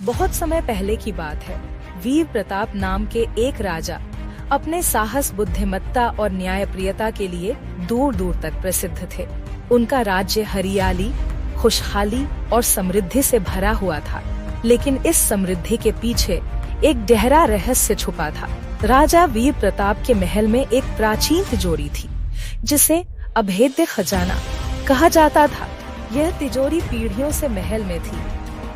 बहुत समय पहले की बात है। वीर प्रताप नाम के एक राजा अपने साहस, बुद्धिमत्ता और न्यायप्रियता के लिए दूर दूर तक प्रसिद्ध थे। उनका राज्य हरियाली, खुशहाली और समृद्धि से भरा हुआ था, लेकिन इस समृद्धि के पीछे एक गहरा रहस्य छुपा था। राजा वीर प्रताप के महल में एक प्राचीन तिजोरी थी, जिसे अभेद्य खजाना कहा जाता था। यह तिजोरी पीढ़ियों से महल में थी,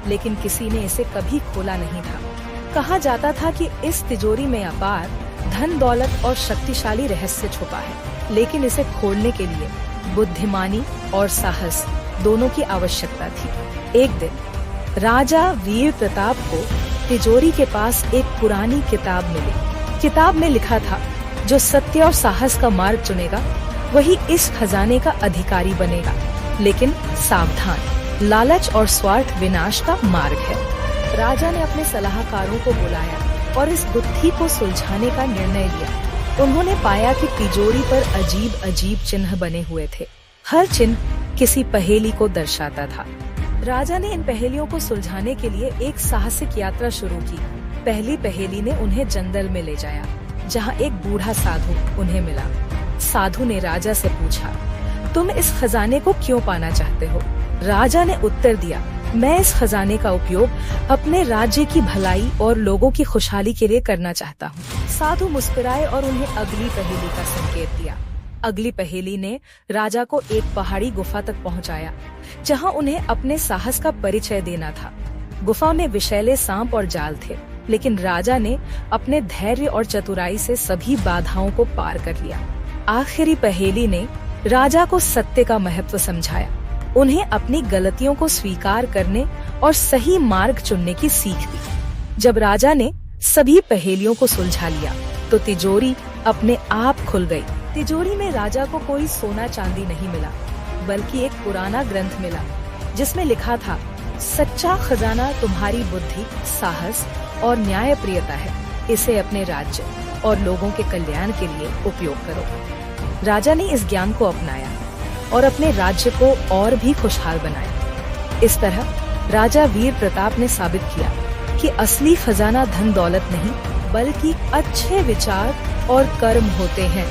लेकिन किसी ने इसे कभी खोला नहीं था। कहा जाता था कि इस तिजोरी में अपार धन, दौलत और शक्तिशाली रहस्य छुपा है, लेकिन इसे खोलने के लिए बुद्धिमानी और साहस दोनों की आवश्यकता थी। एक दिन राजा वीर प्रताप को तिजोरी के पास एक पुरानी किताब मिली। किताब में लिखा था, जो सत्य और साहस का मार्ग चुनेगा वही इस खजाने का अधिकारी बनेगा, लेकिन सावधान, लालच और स्वार्थ विनाश का मार्ग है। राजा ने अपने सलाहकारों को बुलाया और इस गुत्थी को सुलझाने का निर्णय लिया। उन्होंने पाया कि तिजोरी पर अजीब अजीब चिन्ह बने हुए थे। हर चिन्ह किसी पहेली को दर्शाता था। राजा ने इन पहेलियों को सुलझाने के लिए एक साहसिक यात्रा शुरू की। पहली पहेली ने उन्हें जंगल में ले जाया, जहाँ एक बूढ़ा साधु उन्हें मिला। साधु ने राजा से पूछा, तुम इस खजाने को क्यों पाना चाहते हो? राजा ने उत्तर दिया, मैं इस खजाने का उपयोग अपने राज्य की भलाई और लोगों की खुशहाली के लिए करना चाहता हूँ। साधु मुस्कुराए और उन्हें अगली पहेली का संकेत दिया। अगली पहेली ने राजा को एक पहाड़ी गुफा तक पहुँचाया, जहाँ उन्हें अपने साहस का परिचय देना था। गुफा में विषैले सांप और जाल थे, लेकिन राजा ने अपने धैर्य और चतुराई से सभी बाधाओं को पार कर लिया। आखिरी पहेली ने राजा को सत्य का महत्व समझाया, उन्हें अपनी गलतियों को स्वीकार करने और सही मार्ग चुनने की सीख दी। जब राजा ने सभी पहेलियों को सुलझा लिया, तो तिजोरी अपने आप खुल गई। तिजोरी में राजा को कोई सोना चांदी नहीं मिला, बल्कि एक पुराना ग्रंथ मिला, जिसमें लिखा था, सच्चा खजाना तुम्हारी बुद्धि, साहस और न्यायप्रियता है। इसे अपने राज्य और लोगों के कल्याण के लिए उपयोग करो। राजा ने इस ज्ञान को अपनाया और अपने राज्य को और भी खुशहाल बनाया। इस तरह राजा वीर प्रताप ने साबित किया कि असली खजाना धन दौलत नहीं, बल्कि अच्छे विचार और कर्म होते हैं।